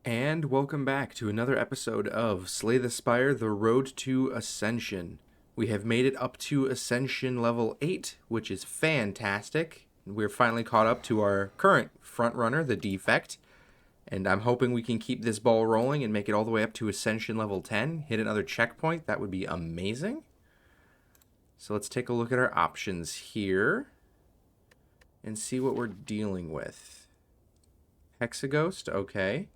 And welcome back to another episode of Slay the Spire, The Road to Ascension. We have made it up to Ascension level 8, which is fantastic. We're finally caught up to our current frontrunner, the Defect, and I'm hoping we can keep this ball rolling and make it all the way up to Ascension level 10, hit another checkpoint. That would be amazing. So let's take a look at our options here and see what we're dealing with. Hexaghost, okay.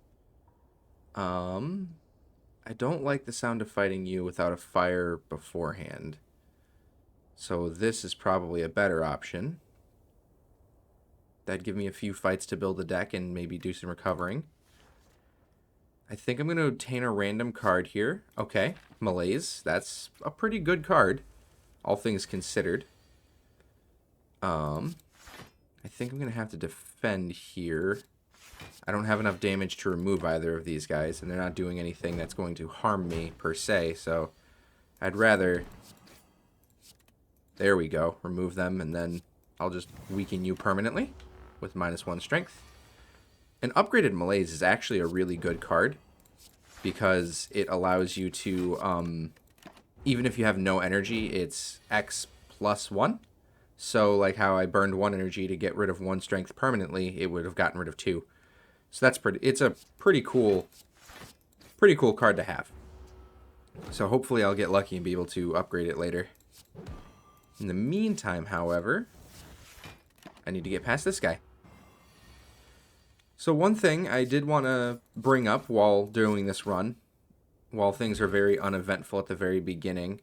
I don't like the sound of fighting you without a fire beforehand. So this is probably a better option. That'd give me a few fights to build a deck and maybe do some recovering. I think I'm going to obtain a random card here. Okay, Malaise. That's a pretty good card, all things considered. I think I'm going to have to defend here. I don't have enough damage to remove either of these guys, and they're not doing anything that's going to harm me, per se, so I'd rather... There we go. Remove them, and then I'll just weaken you permanently with -1 strength. An upgraded Malaise is actually a really good card, because it allows you to, even if you have no energy, it's X plus 1. So, like how I burned 1 energy to get rid of 1 strength permanently, it would have gotten rid of 2. So that's it's a pretty cool card to have. So hopefully I'll get lucky and be able to upgrade it later. In the meantime, however, I need to get past this guy. So one thing I did want to bring up while doing this run, while things are very uneventful at the very beginning,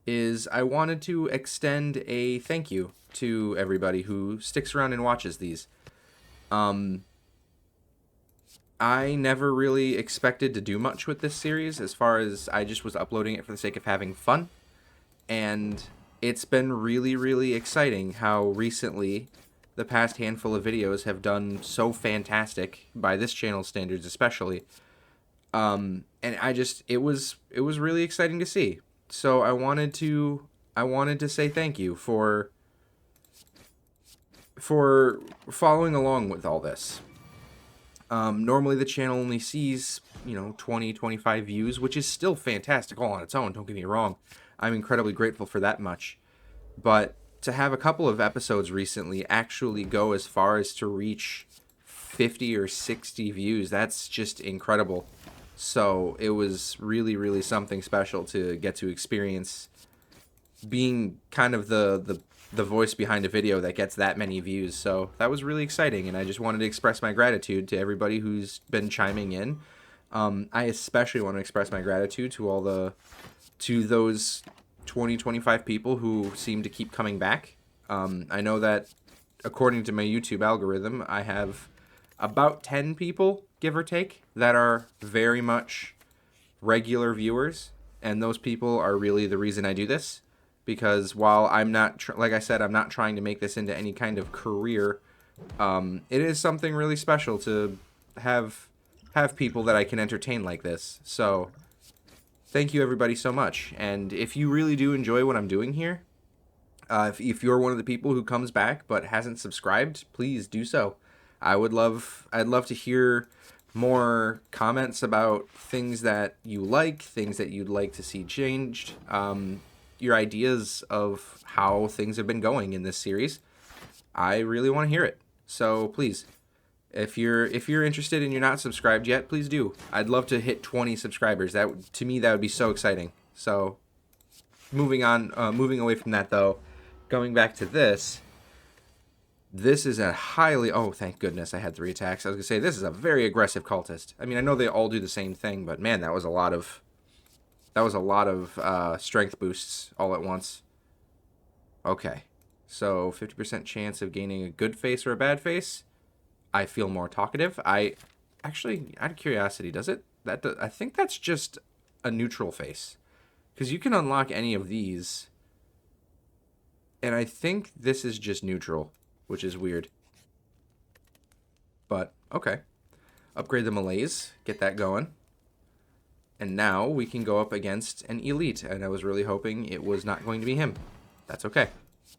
is I wanted to extend a thank you to everybody who sticks around and watches these. I never really expected to do much with this series, as far as I just was uploading it for the sake of having fun. And it's been really, really exciting how recently the past handful of videos have done so fantastic, by this channel's standards especially. And it was really exciting to see. So I wanted to say thank you for following along with all this. Normally the channel only sees, 20, 25 views, which is still fantastic all on its own, don't get me wrong. I'm incredibly grateful for that much. But to have a couple of episodes recently actually go as far as to reach 50 or 60 views, that's just incredible. So it was really, really something special to get to experience being kind of the voice behind a video that gets that many views. So that was really exciting, and I just wanted to express my gratitude to everybody who's been chiming in. I especially want to express my gratitude to those 20, 25 people who seem to keep coming back. I know that according to my YouTube algorithm, I have about 10 people, give or take, that are very much regular viewers, and those people are really the reason I do this. Because while I'm not, like I said, I'm not trying to make this into any kind of career, it is something really special to have people that I can entertain like this. So thank you everybody so much. And if you really do enjoy what I'm doing here, if you're one of the people who comes back but hasn't subscribed, please do so. I'd love to hear more comments about things that you like, things that you'd like to see changed. Your ideas of how things have been going in this series. I really want to hear it. So please, if you're interested and you're not subscribed yet, please do. I'd love to hit 20 subscribers. To me that would be so exciting. So moving away from that though, going back to this is a highly, oh thank goodness I had 3 attacks. I was going to say this is a very aggressive cultist. I mean, I know they all do the same thing, but man, that was a lot of strength boosts all at once. Okay, so 50% chance of gaining a good face or a bad face. I feel more talkative. Actually, out of curiosity, does it? I think that's just a neutral face, because you can unlock any of these, and I think this is just neutral, which is weird. But okay, upgrade the Malaise, get that going. And now we can go up against an elite, and I was really hoping it was not going to be him. That's okay.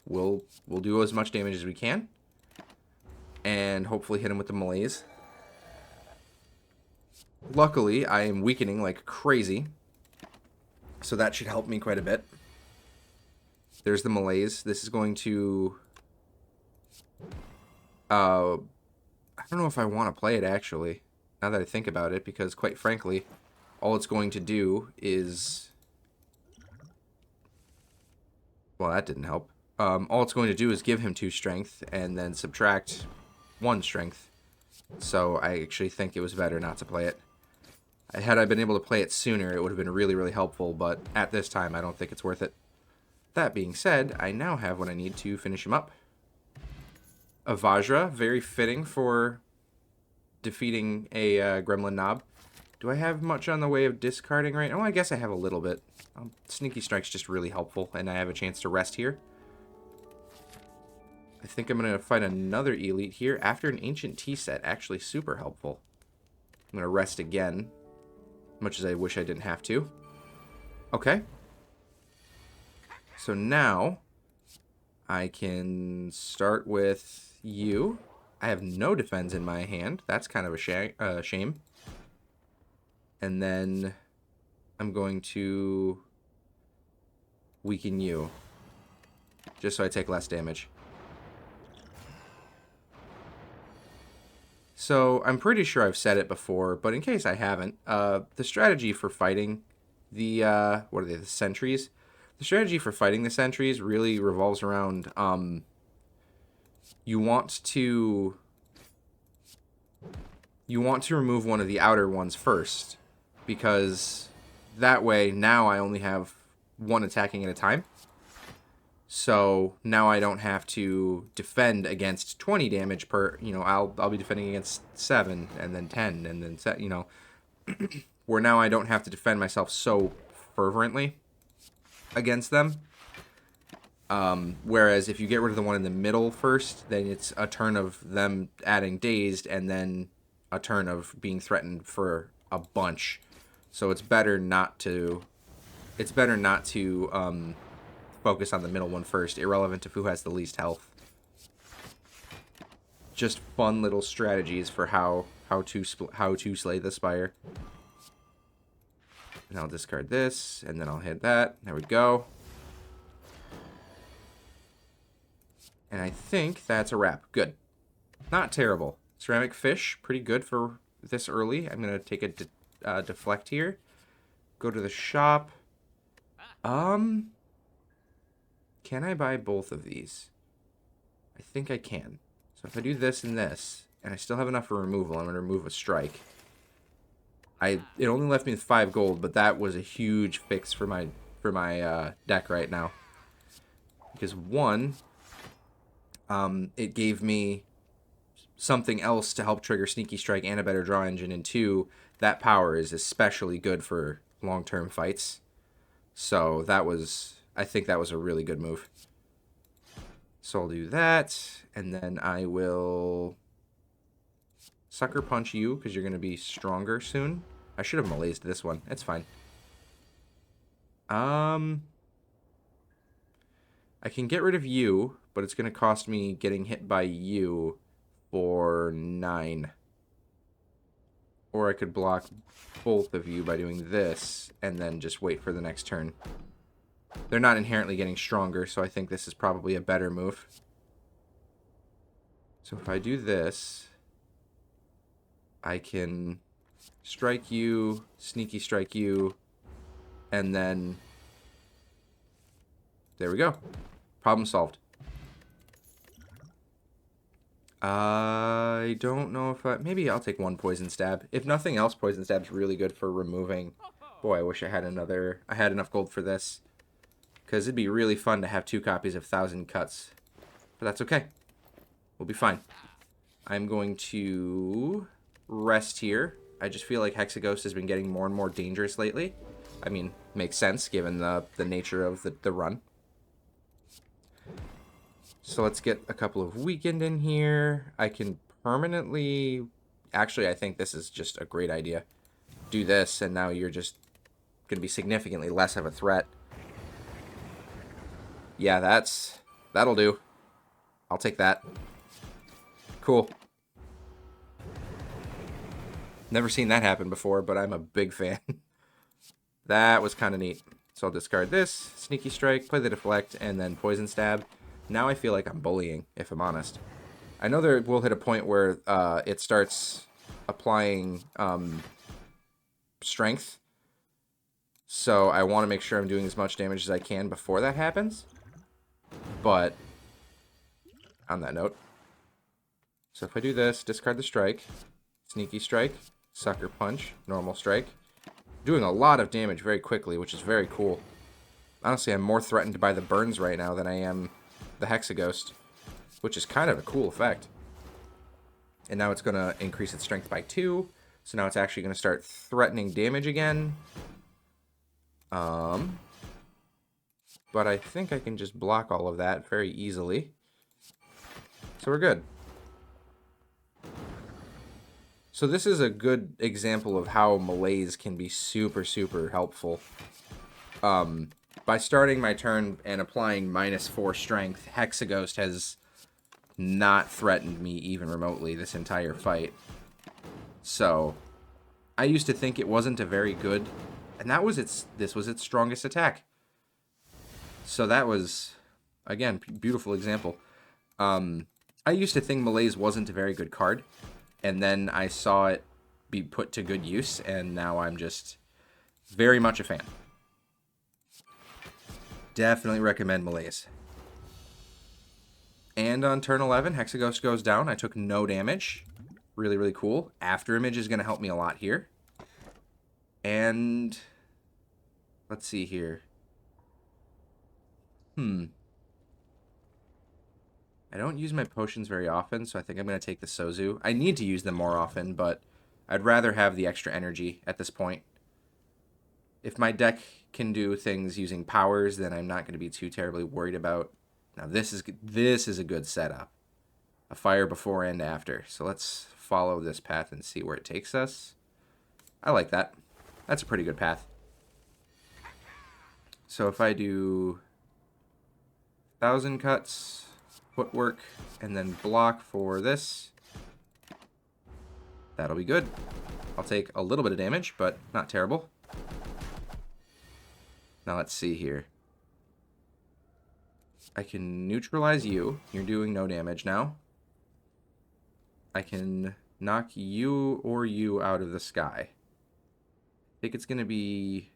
We'll do as much damage as we can, and hopefully hit him with the Malaise. Luckily, I am weakening like crazy, so that should help me quite a bit. There's the malaise. This is going to... I don't know if I want to play it, actually, now that I think about it, because, quite frankly, all it's going to do is... Well, that didn't help. All it's going to do is give him 2 strength, and then subtract 1 strength. So I actually think it was better not to play it. Had I been able to play it sooner, it would have been really, really helpful, but at this time, I don't think it's worth it. That being said, I now have what I need to finish him up. A Vajra, very fitting for defeating a Gremlin Knob. Do I have much on the way of discarding right now? Oh, I guess I have a little bit. Sneaky Strike's just really helpful, and I have a chance to rest here. I think I'm going to fight another Elite here after an Ancient Tea set. Actually super helpful. I'm going to rest again, much as I wish I didn't have to. Okay. So now I can start with you. I have no defense in my hand. That's kind of a shame. And then I'm going to weaken you, just so I take less damage. So I'm pretty sure I've said it before, but in case I haven't, the strategy for fighting the, what are they, the sentries? The strategy for fighting the sentries really revolves around, you want to remove one of the outer ones first, because that way now I only have 1 attacking at a time. So now I don't have to defend against 20 damage per, you know, I'll be defending against 7 and then 10 and then, you know, where now I don't have to defend myself so fervently against them. Whereas if you get rid of the one in the middle first, then it's a turn of them adding dazed and then a turn of being threatened for a bunch. So it's better not to focus on the middle one first, irrelevant of who has the least health. Just fun little strategies for how to slay the Spire. And I'll discard this, and then I'll hit that. There we go. And I think that's a wrap. Good. Not terrible. Ceramic fish, pretty good for this early. I'm gonna take a deflect here. Go to the shop. Can I buy both of these? I think I can. So if I do this and this, and I still have enough for removal, I'm going to remove a strike. It only left me with 5 gold, but that was a huge fix for my deck right now. Because 1, it gave me something else to help trigger Sneaky Strike and a better draw engine, and 2, that power is especially good for long-term fights. So I think that was a really good move. So I'll do that, and then I will Sucker Punch you, because you're going to be stronger soon. I should have malaised this one. It's fine. I can get rid of you, but it's going to cost me getting hit by you for 9. Or I could block both of you by doing this, and then just wait for the next turn. They're not inherently getting stronger, so I think this is probably a better move. So if I do this, I can strike you, Sneaky Strike you, and then there we go. Problem solved. I don't know if maybe I'll take 1 Poison Stab. If nothing else, Poison Stab's really good for removing. Boy, I wish I had enough gold for this. Because it'd be really fun to have 2 copies of 1,000 Cuts. But that's okay. We'll be fine. I'm going to rest here. I just feel like Hexaghost has been getting more and more dangerous lately. I mean, makes sense given the nature of the run. So let's get a couple of weakened in here. I can permanently... Actually, I think this is just a great idea. Do this, and now you're just going to be significantly less of a threat. Yeah, that'll do. I'll take that. Cool. Never seen that happen before, but I'm a big fan. That was kind of neat. So I'll discard this, Sneaky Strike, play the Deflect, and then Poison Stab. Now I feel like I'm bullying, if I'm honest. I know there will hit a point where it starts applying strength. So I want to make sure I'm doing as much damage as I can before that happens. But on that note, so if I do this, discard the strike, Sneaky Strike, Sucker Punch, Normal Strike, doing a lot of damage very quickly, which is very cool. Honestly, I'm more threatened by the burns right now than I am the Hexaghost, which is kind of a cool effect. And now it's going to increase its strength by 2, so now it's actually going to start threatening damage again. But I think I can just block all of that very easily. So we're good. So this is a good example of how Malaise can be super, super helpful. By starting my turn and applying -4 strength, Hexaghost has not threatened me even remotely this entire fight. So I used to think it wasn't a very good, and this was its strongest attack. So that was, again, beautiful example. I used to think Malaise wasn't a very good card, and then I saw it be put to good use, and now I'm just very much a fan. Definitely recommend Malaise. And on turn 11, Hexaghost goes down. I took no damage. Really, really cool. After Image is going to help me a lot here. And let's see here. I don't use my potions very often, so I think I'm going to take the Sozu. I need to use them more often, but I'd rather have the extra energy at this point. If my deck can do things using powers, then I'm not going to be too terribly worried about. Now this is a good setup. A fire before and after. So let's follow this path and see where it takes us. I like that. That's a pretty good path. So if I do 1,000 cuts, footwork, and then block for this, that'll be good. I'll take a little bit of damage, but not terrible. Now let's see here. I can neutralize you. You're doing no damage now. I can knock you or you out of the sky. I think it's gonna be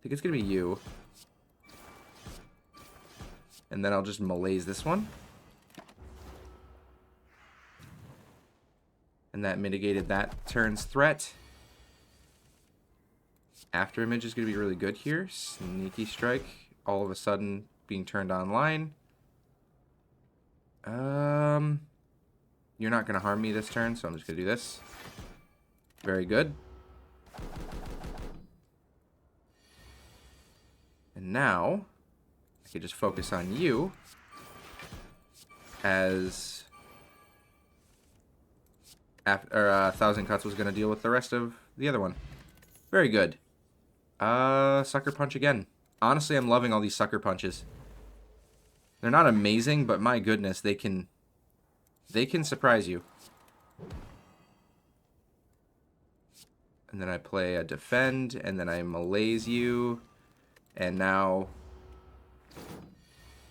you. And then I'll just Malaise this one. And that mitigated that turn's threat. After Image is going to be really good here. Sneaky Strike, all of a sudden being turned online. You're not going to harm me this turn, so I'm just going to do this. Very good. And now, I could just focus on you as after 1,000 cuts was going to deal with the rest of the other one. Very good. Sucker Punch again. Honestly, I'm loving all these Sucker Punches. They're not amazing, but my goodness, they can surprise you. And then I play a Defend, and then I Malaise you, and now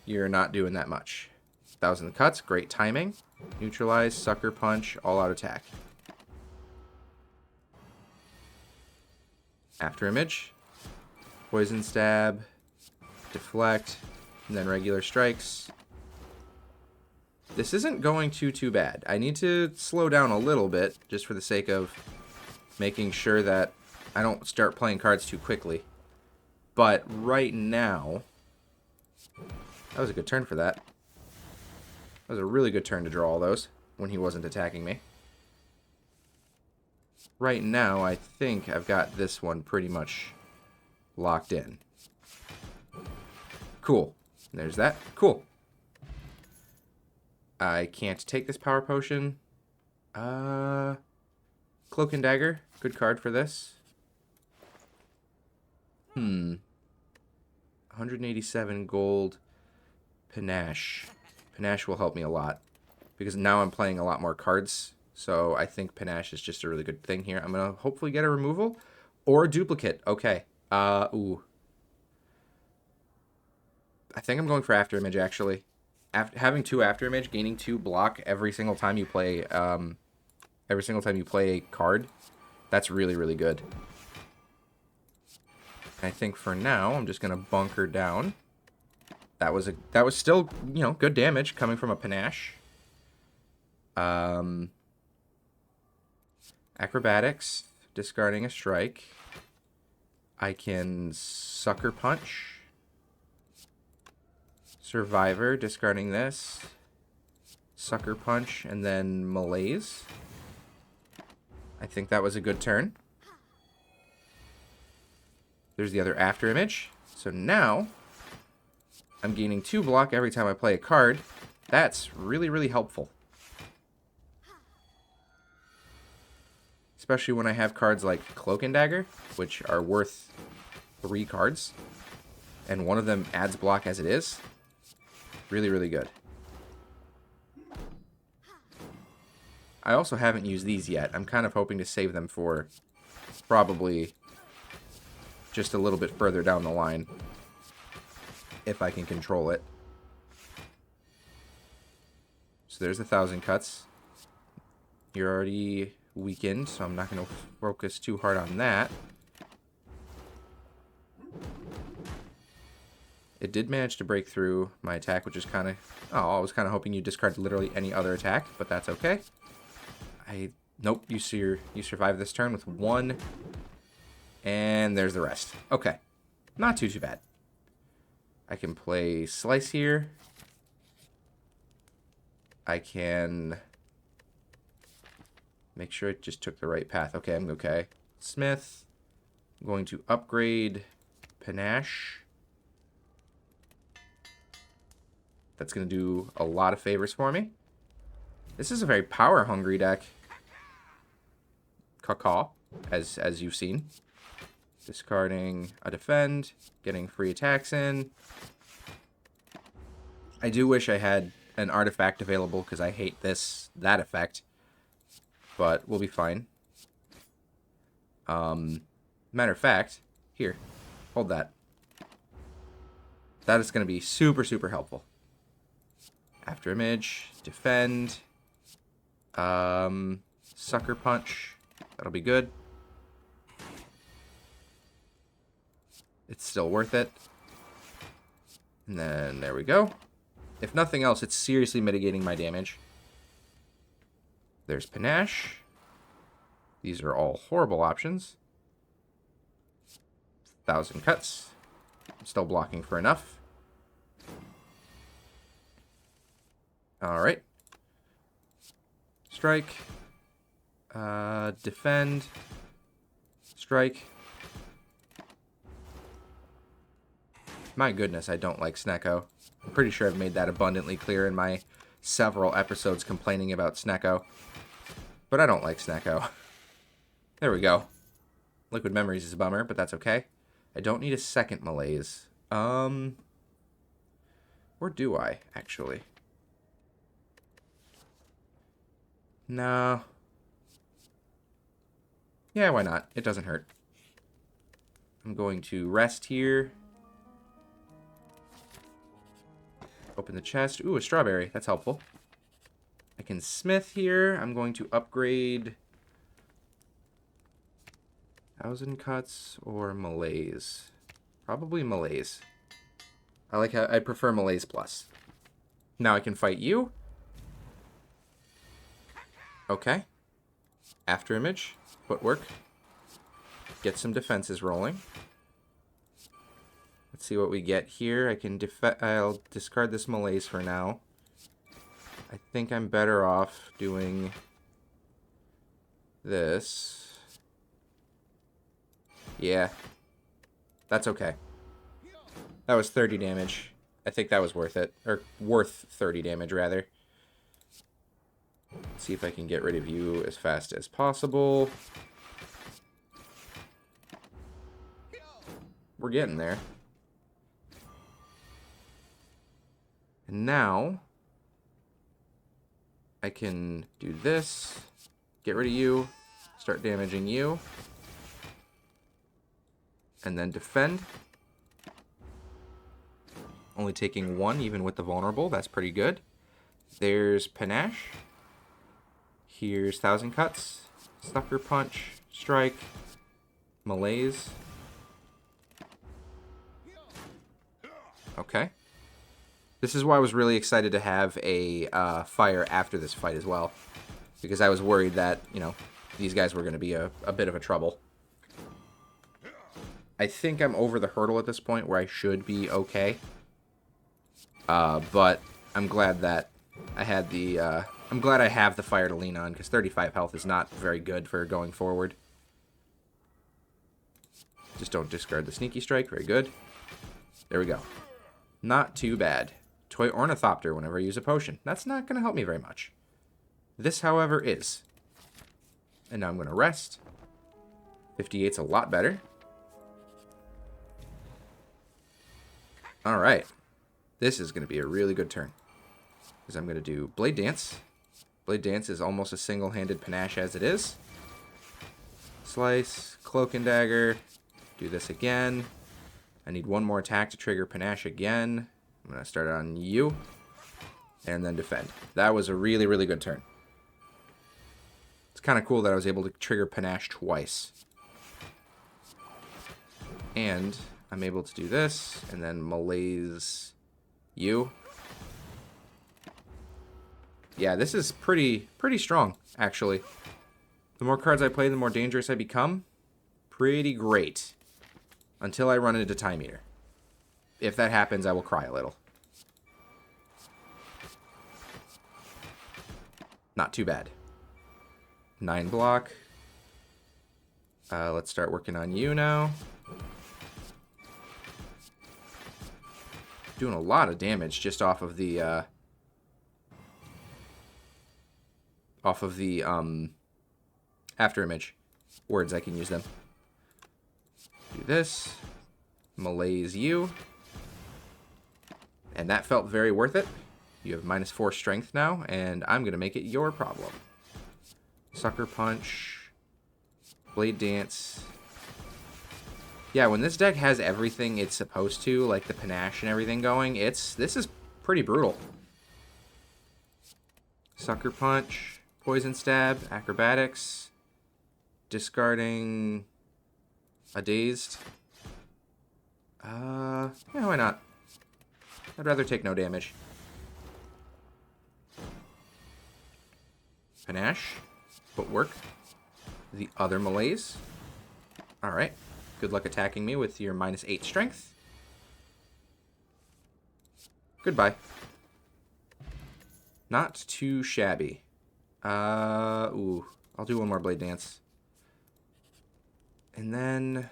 you're not doing that much. 1,000 cuts, great timing. Neutralize, Sucker Punch, all-out attack. After Image, Poison Stab, Deflect, and then regular strikes. This isn't going too bad. I need to slow down a little bit, just for the sake of making sure that I don't start playing cards too quickly. But right now, that was a good turn for that. That was a really good turn to draw all those when he wasn't attacking me. Right now, I think I've got this one pretty much locked in. Cool. There's that. Cool. I can't take this power potion. Cloak and Dagger. Good card for this. 187 gold. Panache. Panache will help me a lot, because now I'm playing a lot more cards, So I think Panache is just a really good thing here. I'm going to hopefully get a removal or a duplicate. Okay. Ooh. I think I'm going for After Image, actually. Having 2 After Image, gaining 2 block every single time you play, a card, that's really, really good. I think for now, I'm just going to bunker down. That was still, you know, good damage coming from a Panache. Acrobatics, discarding a strike. I can Sucker Punch. Survivor, discarding this. Sucker Punch, and then Malaise. I think that was a good turn. There's the other After Image. So now, I'm gaining 2 block every time I play a card. That's really, really helpful. Especially when I have cards like Cloak and Dagger, which are worth 3 cards. And one of them adds block as it is. Really, really good. I also haven't used these yet. I'm kind of hoping to save them for probably just a little bit further down the line, if I can control it. So there's 1,000 cuts. You're already weakened, so I'm not going to focus too hard on that. It did manage to break through my attack, which is kind of... Oh, I was kind of hoping you discard literally any other attack, but that's okay. Nope, you survive this turn with 1. And there's the rest. Okay. Not too bad. I can play Slice here. I can make sure it just took the right path. Okay, I'm okay. Smith. I'm going to upgrade Panache. That's going to do a lot of favors for me. This is a very power-hungry deck. Caw, as you've seen. Discarding a defend, getting free attacks in. I do wish I had an artifact available because I hate that effect. But we'll be fine. Matter of fact, here, hold that. That is going to be super, super helpful. After Image, defend, Sucker Punch. That'll be good. It's still worth it. And then there we go. If nothing else, it's seriously mitigating my damage. There's Panache. These are all horrible options. 1,000 cuts. I'm still blocking for enough. Alright. Strike. Defend. Strike. My goodness, I don't like Snecko. I'm pretty sure I've made that abundantly clear in my several episodes complaining about Snecko. But I don't like Snecko. There we go. Liquid Memories is a bummer, but that's okay. I don't need a second Malaise. Or do I, actually? No. Yeah, why not? It doesn't hurt. I'm going to rest here. Open the chest. Ooh, a strawberry. That's helpful. I can smith here. I'm going to upgrade 1,000 cuts or Malaise. Probably Malaise. I prefer Malaise plus. Now I can fight you. Okay. After Image. Footwork. Get some defenses rolling. Let's see what we get here. I'll discard this Malaise for now. I think I'm better off doing this. Yeah. That's okay. That was 30 damage. I think that was worth it. Or worth 30 damage, rather. Let's see if I can get rid of you as fast as possible. We're getting there. And now, I can do this. Get rid of you. Start damaging you. And then defend. Only taking 1, even with the vulnerable. That's pretty good. There's Panache. Here's Thousand Cuts. Sucker Punch. Strike. Malaise. Okay. This is why I was really excited to have a fire after this fight as well. Because I was worried that, you know, these guys were going to be a bit of a trouble. I think I'm over the hurdle at this point where I should be okay. But I'm glad that I had the... I'm glad I have the fire to lean on, because 35 health is not very good for going forward. Just don't discard the Sneaky Strike. Very good. There we go. Not too bad. Toy Ornithopter whenever I use a potion. That's not going to help me very much. This, however, is. And now I'm going to rest. 58's a lot better. Alright. This is going to be a really good turn. Because I'm going to do Blade Dance. Blade Dance is almost a single-handed Panache as it is. Slice. Cloak and Dagger. Do this again. I need one more attack to trigger Panache again. I'm going to start on you. And then defend. That was a really, really good turn. It's kind of cool that I was able to trigger Panache twice. And I'm able to do this. And then Malaise you. Yeah, this is pretty strong, actually. The more cards I play, the more dangerous I become. Pretty great. Until I run into Time Eater. If that happens, I will cry a little. Not too bad. 9 block. Let's start working on you now. Doing a lot of damage just off of the after image words. I can use them. Do this. Malaise you. And that felt very worth it. You have -4 strength now, and I'm going to make it your problem. Sucker Punch. Blade Dance. Yeah, when this deck has everything it's supposed to, like the Panache and everything going, this is pretty brutal. Sucker Punch. Poison Stab. Acrobatics. Discarding a Dazed. Yeah, why not? I'd rather take no damage. Panache. Footwork. The other Malaise. Alright. Good luck attacking me with your -8 strength. Goodbye. Not too shabby. Ooh. I'll do one more Blade Dance. And then...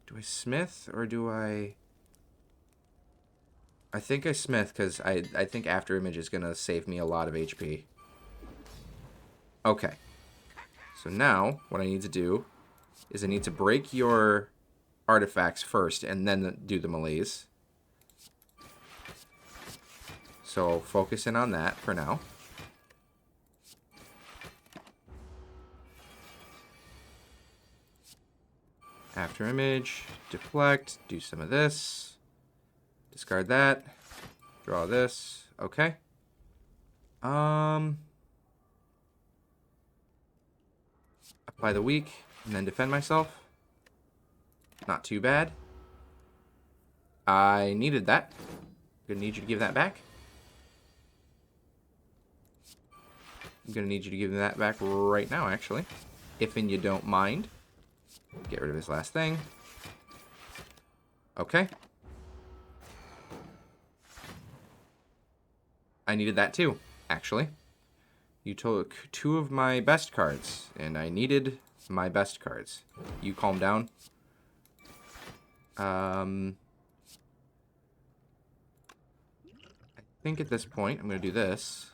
do I Smith or do I... I think I Smith because I think After Image is going to save me a lot of HP. Okay. So now what I need to do is I need to break your artifacts first and then do the Malaise. So focus in on that for now. After Image, deflect, do some of this. Discard that. Draw this. Okay. Apply the weak, and then defend myself. Not too bad. I needed that. Gonna need you to give that back. I'm gonna need you to give that back right now, actually. If and you don't mind. Get rid of his last thing. Okay. I needed that too, actually. You took 2 of my best cards, and I needed my best cards. You calm down. I think at this point, I'm going to do this.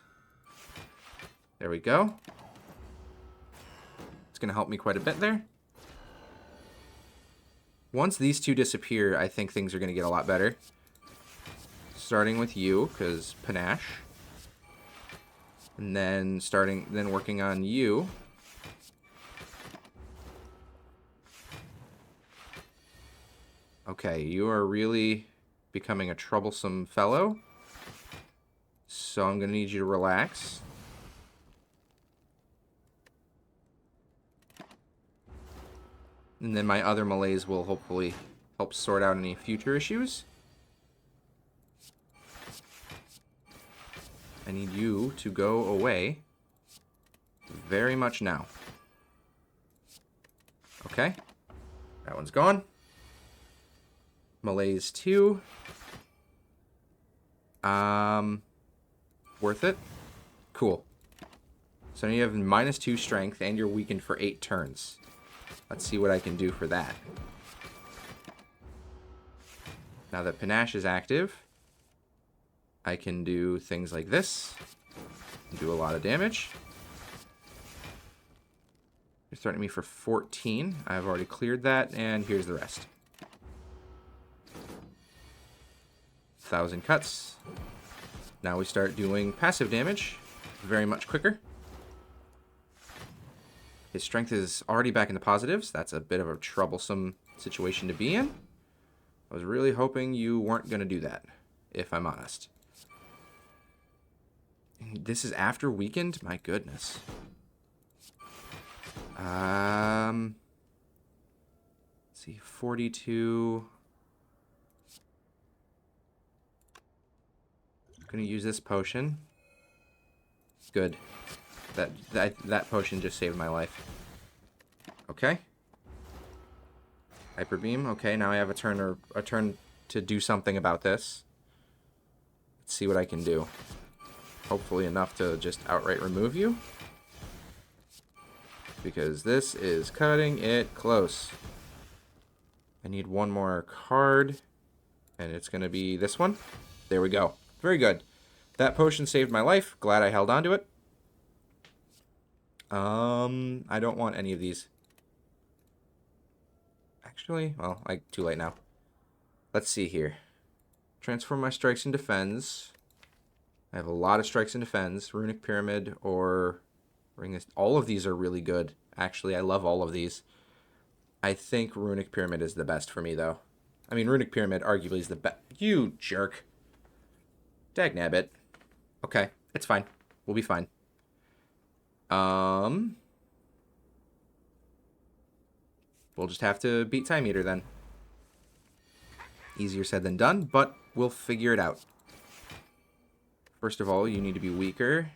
There we go. It's going to help me quite a bit there. Once these 2 disappear, I think things are going to get a lot better. Starting with you, because Panache. And then working on you. Okay, you are really becoming a troublesome fellow. So I'm going to need you to relax. And then my other malaise will hopefully help sort out any future issues. I need you to go away very much now. Okay. That one's gone. Malaise 2. Worth it? Cool. So now you have -2 strength and you're weakened for 8 turns. Let's see what I can do for that. Now that Panache is active, I can do things like this. Do a lot of damage. You're threatening me for 14. I've already cleared that, and here's the rest. 1,000 cuts. Now we start doing passive damage very much quicker. His strength is already back in the positives. That's a bit of a troublesome situation to be in. I was really hoping you weren't going to do that, if I'm honest. This is after weakened? My goodness. Let's see, 42. I'm going to use this potion. Good. That potion just saved my life. Okay. Hyper Beam. Okay, now I have a turn to do something about this. Let's see what I can do. Hopefully enough to just outright remove you. Because this is cutting it close. I need one more card. And it's going to be this one. There we go. Very good. That potion saved my life. Glad I held on to it. I don't want any of these. Actually, well, too late now. Let's see here. Transform my strikes into defense. I have a lot of strikes and defense. Runic Pyramid or Ring. All of these are really good. Actually, I love all of these. I think Runic Pyramid is the best for me, though. I mean, Runic Pyramid arguably is the best. You jerk. Dagnabbit. Okay, it's fine. We'll be fine. We'll just have to beat Time Eater then. Easier said than done, but we'll figure it out. First of all, you need to be weaker.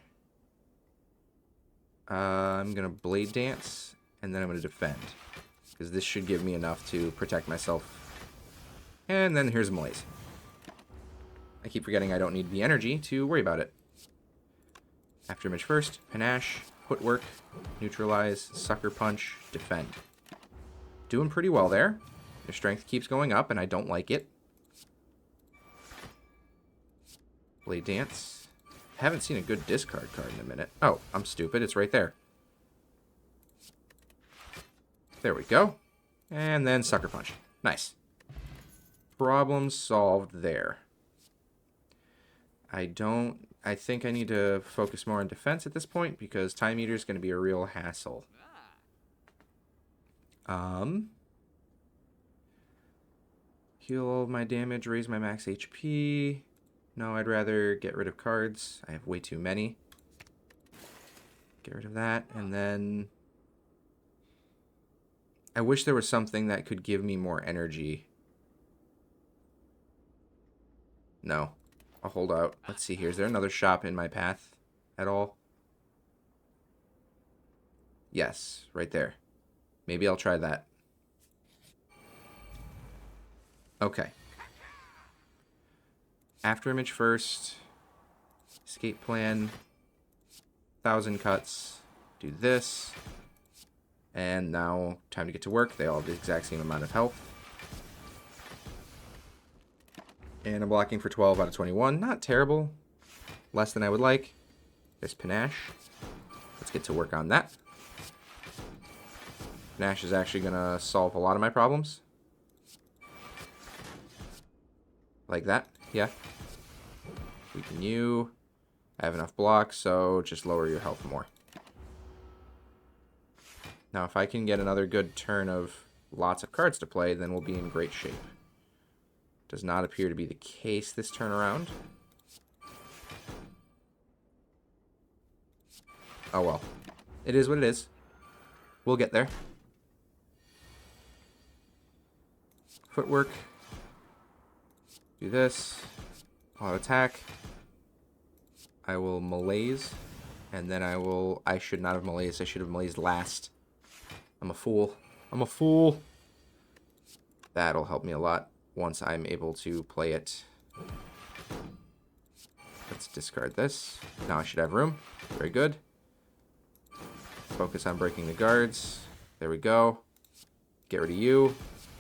I'm going to Blade Dance, and then I'm going to defend. Because this should give me enough to protect myself. And then here's a Malaise. I keep forgetting I don't need the energy to worry about it. After Image first, Panache, Footwork, Neutralize, Sucker Punch, Defend. Doing pretty well there. Your strength keeps going up, and I don't like it. Blade Dance. Haven't seen a good discard card in a minute. Oh, I'm stupid. It's right there. There we go. And then Sucker Punch. Nice. Problem solved there. I think I need to focus more on defense at this point because Time Eater is going to be a real hassle. Heal all of my damage, raise my max HP. No, I'd rather get rid of cards. I have way too many. Get rid of that, and then I wish there was something that could give me more energy. No. I'll hold out. Let's see here. Is there another shop in my path at all? Yes, right there. Maybe I'll try that. Okay. After Image first. Escape plan. 1,000 cuts. Do this. And now, time to get to work. They all have the exact same amount of health. And I'm blocking for 12 out of 21. Not terrible. Less than I would like. There's Panache. Let's get to work on that. Panache is actually going to solve a lot of my problems. Like that. Yeah. Weaken you. I have enough blocks, so just lower your health more. Now, if I can get another good turn of lots of cards to play, then we'll be in great shape. Does not appear to be the case this turn around. Oh well. It is what it is. We'll get there. Footwork. Do this. Auto attack. I will malaise. And then I should not have malaised. I should have malaised last. I'm a fool. I'm a fool. That'll help me a lot once I'm able to play it. Let's discard this. Now I should have room. Very good. Focus on breaking the guards. There we go. Get rid of you.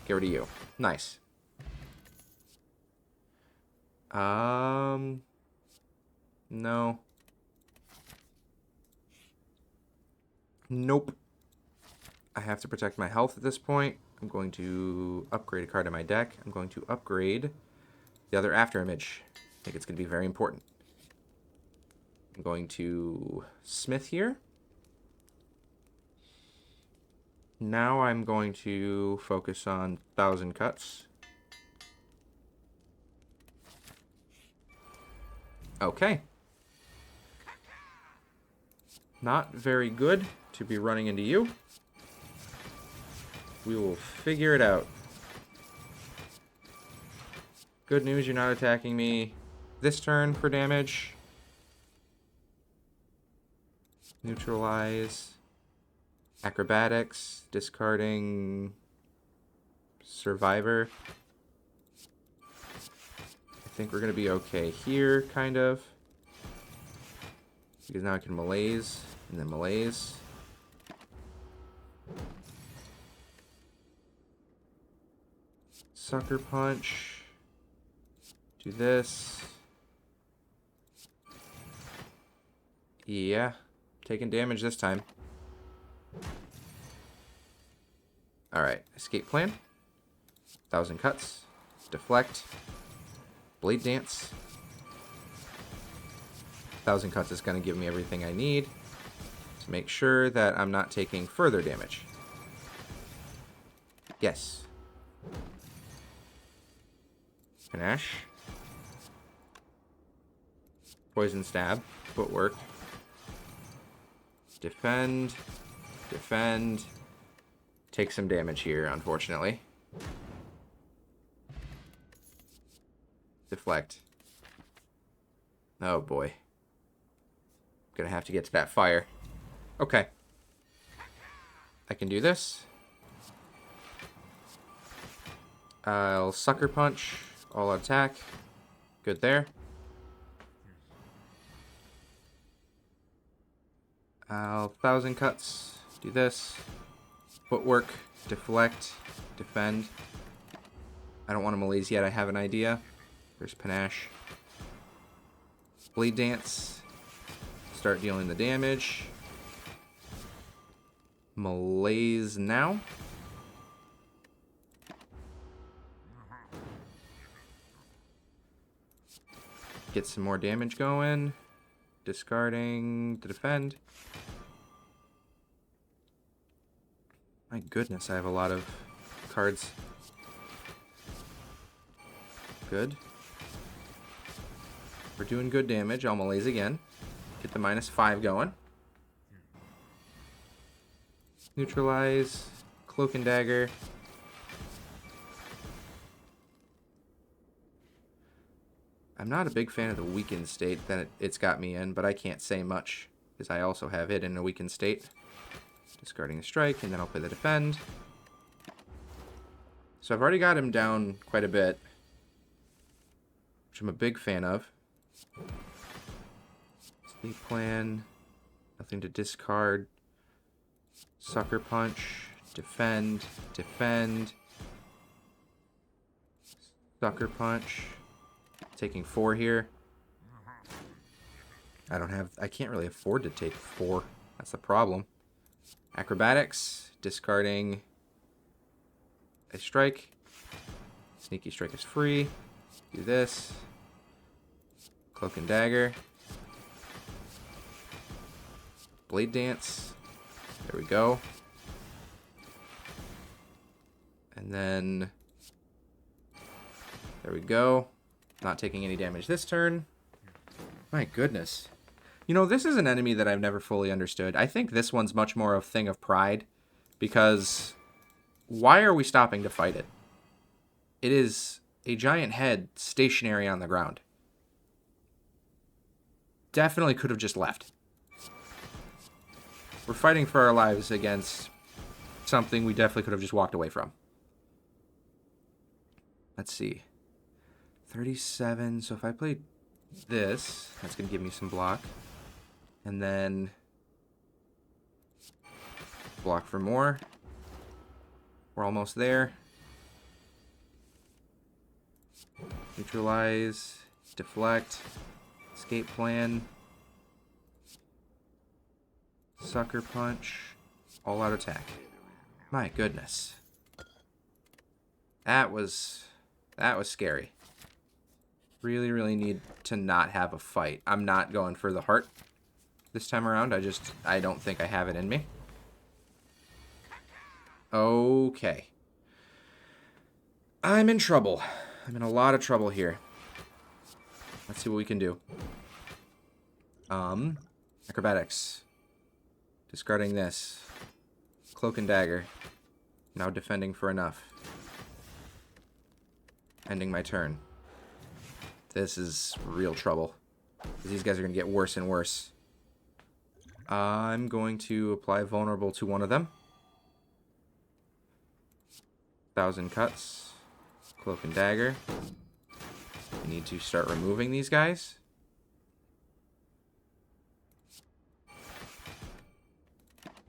Get rid of you. Nice. No. Nope. I have to protect my health at this point. I'm going to upgrade a card in my deck. I'm going to upgrade the other after image. I think it's going to be very important. I'm going to Smith here. Now I'm going to focus on 1,000 cuts. Okay. Not very good to be running into you. We will figure it out. Good news, you're not attacking me this turn for damage. Neutralize. Acrobatics. Discarding Survivor. I think we're going to be okay here, kind of. Because now I can malaise, and then malaise. Sucker Punch. Do this. Yeah, taking damage this time. Alright, escape plan. 1,000 cuts. Deflect. Blade Dance. 1,000 cuts is going to give me everything I need to make sure that I'm not taking further damage. Yes. Panache. Poison Stab. Footwork. Defend. Defend. Take some damage here, unfortunately. Deflect. Oh boy. Gonna have to get to that fire. Okay. I can do this. I'll Sucker Punch. All attack. Good there. I'll 1,000 cuts. Do this. Footwork. Deflect. Defend. I don't want to malaise yet. I have an idea. There's Panache. Blade Dance. Start dealing the damage. Malaise now. Get some more damage going. Discarding to defend. My goodness, I have a lot of cards. Good. We're doing good damage. I'll malaise again. Get the -5 going. Neutralize. Cloak and Dagger. I'm not a big fan of the weakened state that it's got me in, but I can't say much, because I also have it in a weakened state. Discarding a strike, and then I'll play the defend. So I've already got him down quite a bit, which I'm a big fan of. Escape plan. Nothing to discard. Sucker Punch. Defend. Defend. Sucker Punch. Taking 4 here. I can't really afford to take 4. That's the problem. Acrobatics. Discarding a strike. Sneaky Strike is free. Do this. Cloak and Dagger. Blade Dance. There we go. And then... there we go. Not taking any damage this turn. My goodness. You know, this is an enemy that I've never fully understood. I think this one's much more a thing of pride. Because why are we stopping to fight it? It is a giant head stationary on the ground. Definitely could have just left. We're fighting for our lives against something we definitely could have just walked away from. Let's see. 37. So if I play this, that's going to give me some block. And then block for more. We're almost there. Neutralize. Deflect. Escape plan. Sucker punch. All out attack. My goodness. That was scary. Really, really need to not have a fight. I'm not going for the heart this time around. I don't think I have it in me. Okay. I'm in trouble. I'm in a lot of trouble here. Let's see what we can do. Acrobatics. Discarding this. Cloak and Dagger. Now defending for enough. Ending my turn. This is real trouble. These guys are going to get worse and worse. I'm going to apply vulnerable to one of them. 1,000 cuts. Cloak and Dagger. I need to start removing these guys.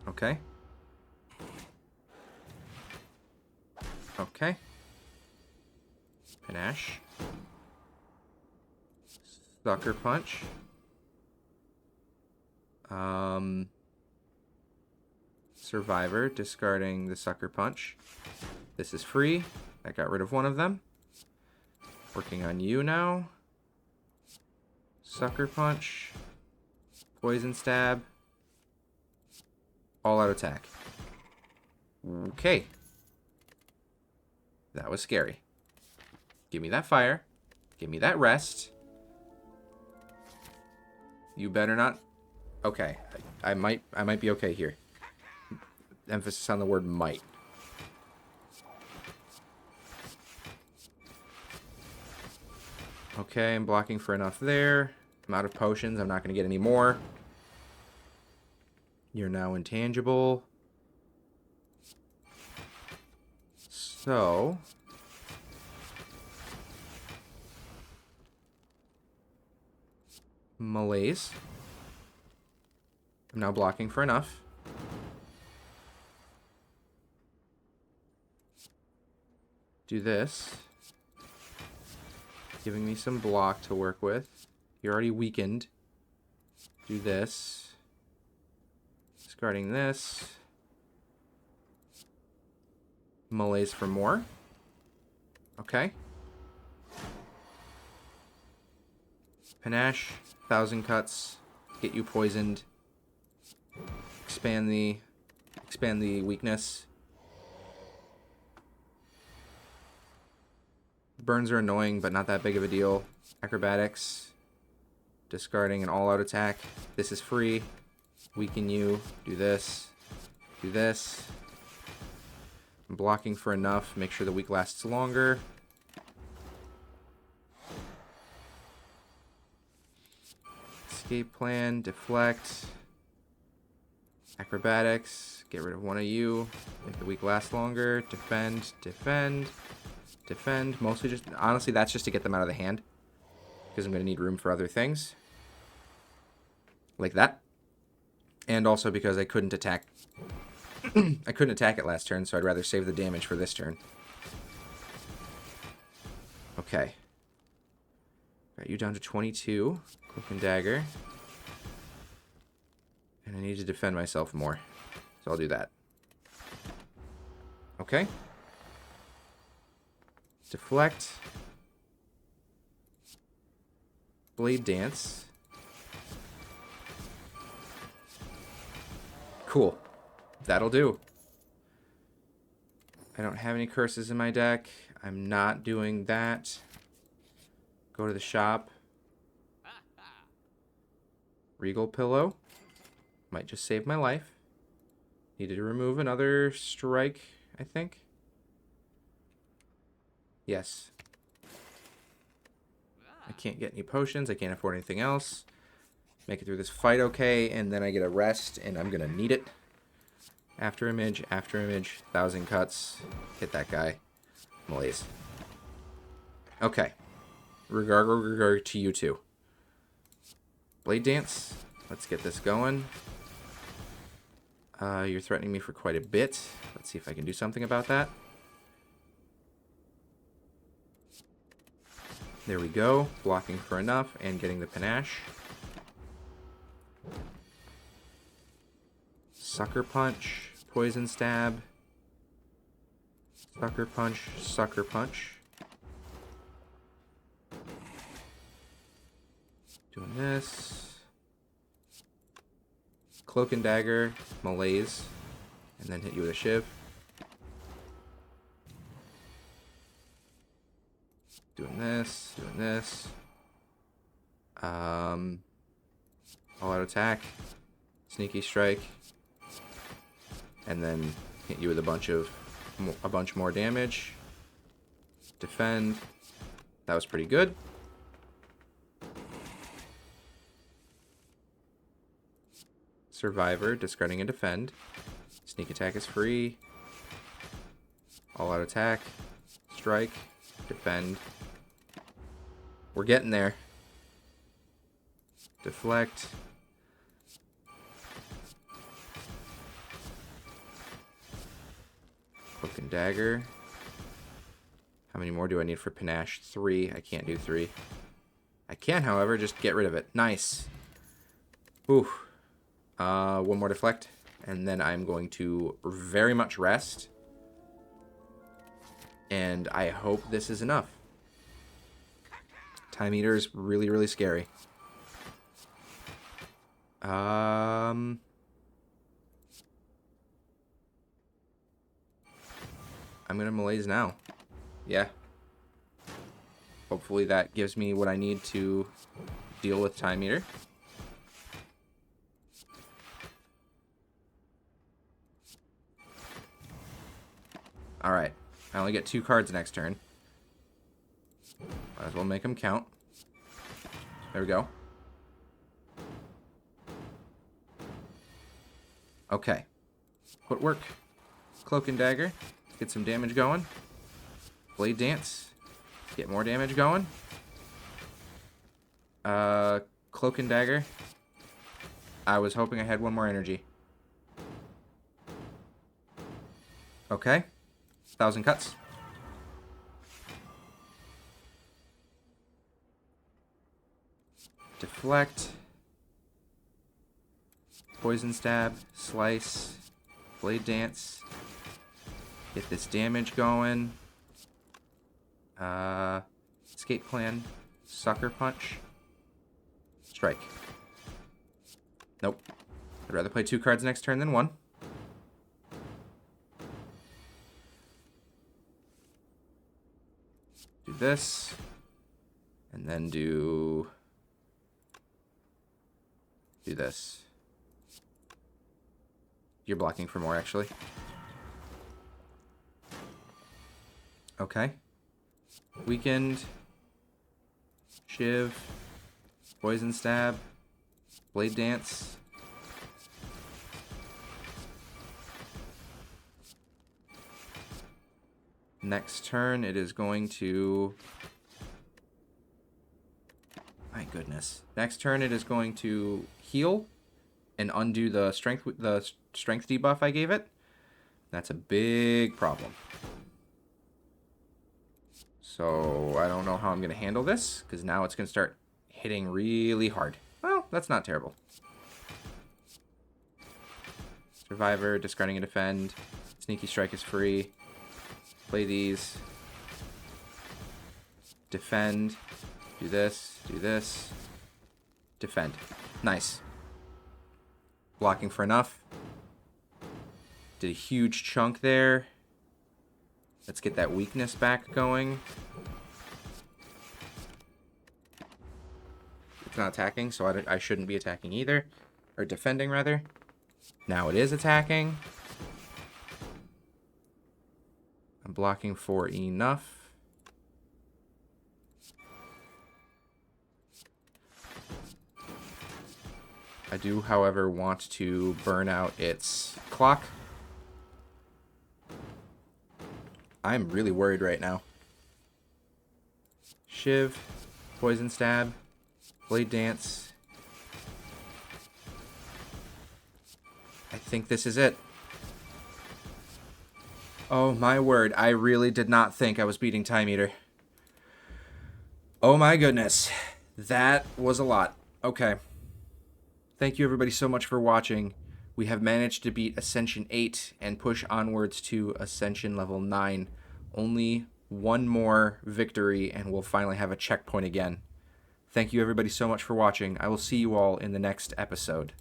Okay. Okay. Panache. Sucker punch. Survivor, discarding the sucker punch. This is free. I got rid of one of them. Working on you now. Sucker punch. Poison stab. All out attack. Okay. That was scary. Give me that fire. Give me that rest. You better not. Okay. I might be okay here. Emphasis on the word might. Okay, I'm blocking for enough there. I'm out of potions. I'm not going to get any more. You're now intangible. So... malaise. I'm now blocking for enough. Do this. Giving me some block to work with. You're already weakened. Do this. Discarding this. Malaise for more. Okay. Panache. 1,000 cuts. Get you poisoned. Expand the weakness. Burns are annoying, but not that big of a deal. Acrobatics. Discarding an all-out attack. This is free. Weaken you. Do this. Do this. I'm blocking for enough. Make sure the weak lasts longer. Escape plan. Deflect. Acrobatics. Get rid of one of you. Make the weak last longer. Defend. Defend. Defend. Mostly just... honestly, that's just to get them out of the hand. Because I'm going to need room for other things. Like that. And also because I couldn't attack... I couldn't attack it last turn, so I'd rather save the damage for this turn. Okay. Got you down to 22. Cloak and Dagger. And I need to defend myself more. So I'll do that. Okay. Deflect. Blade Dance. Cool. That'll do. I don't have any curses in my deck. I'm not doing that. Go to the shop. Regal Pillow. Might just save my life. Needed to remove another strike, I think. Yes. I can't get any potions. I can't afford anything else. Make it through this fight okay, and then I get a rest, and I'm going to need it. After image, 1,000 cuts. Hit that guy. Malaise. Okay. Regard to you two. Blade Dance. Let's get this going. You're threatening me for quite a bit. Let's see if I can do something about that. There we go. Blocking for enough and getting the panache. Sucker Punch. Poison Stab. Sucker Punch. Sucker Punch. Doing this. Cloak and Dagger. Malaise. And then hit you with a Shiv. Doing this. Doing this. All out attack. Sneaky Strike. And then hit you with a bunch more damage. Defend. That was pretty good. Survivor, discarding and defend. Sneak attack is free. All out attack. Strike. Defend. We're getting there. Deflect. Cloak and Dagger. How many more do I need for Panache? 3. I can't do 3. I can, however, just get rid of it. Nice. Ooh. One more Deflect. And then I'm going to very much rest. And I hope this is enough. Time Eater is really, really scary. I'm gonna Malaise now. Yeah. Hopefully that gives me what I need to deal with Time Eater. Alright. I only get 2 cards next turn. Might as well make them count. There we go. Okay. Footwork. Cloak and Dagger. Get some damage going. Blade Dance. Get more damage going. Cloak and Dagger. I was hoping I had one more energy. Okay. 1,000 cuts. Deflect. Poison Stab. Slice. Blade Dance. Get this damage going. Escape Plan. Sucker Punch. Strike. Nope. I'd rather play 2 cards next turn than 1. Do this. And then do this. You're blocking for more, actually. Okay. Weakened. Shiv. Poison Stab. Blade Dance. Next turn, it is going to... My goodness. Next turn, it is going to heal and undo the strength debuff I gave it. That's a big problem. So I don't know how I'm going to handle this, because now it's going to start hitting really hard. Well, that's not terrible. Survivor, discarding and defend. Sneaky Strike is free. Play these. Defend. Do this. Do this. Defend. Nice. Blocking for enough. Did a huge chunk there. Let's get that weakness back going. It's not attacking, so I shouldn't be attacking either. Or defending, rather. Now it is attacking. I'm blocking for enough. I do, however, want to burn out its clock. I'm really worried right now. Shiv, Poison Stab, Blade Dance. I think this is it. Oh my word, I really did not think I was beating Time Eater. Oh my goodness. That was a lot. Okay. Thank you everybody so much for watching. We have managed to beat Ascension 8 and push onwards to Ascension level 9. Only one more victory and we'll finally have a checkpoint again. Thank you everybody so much for watching. I will see you all in the next episode.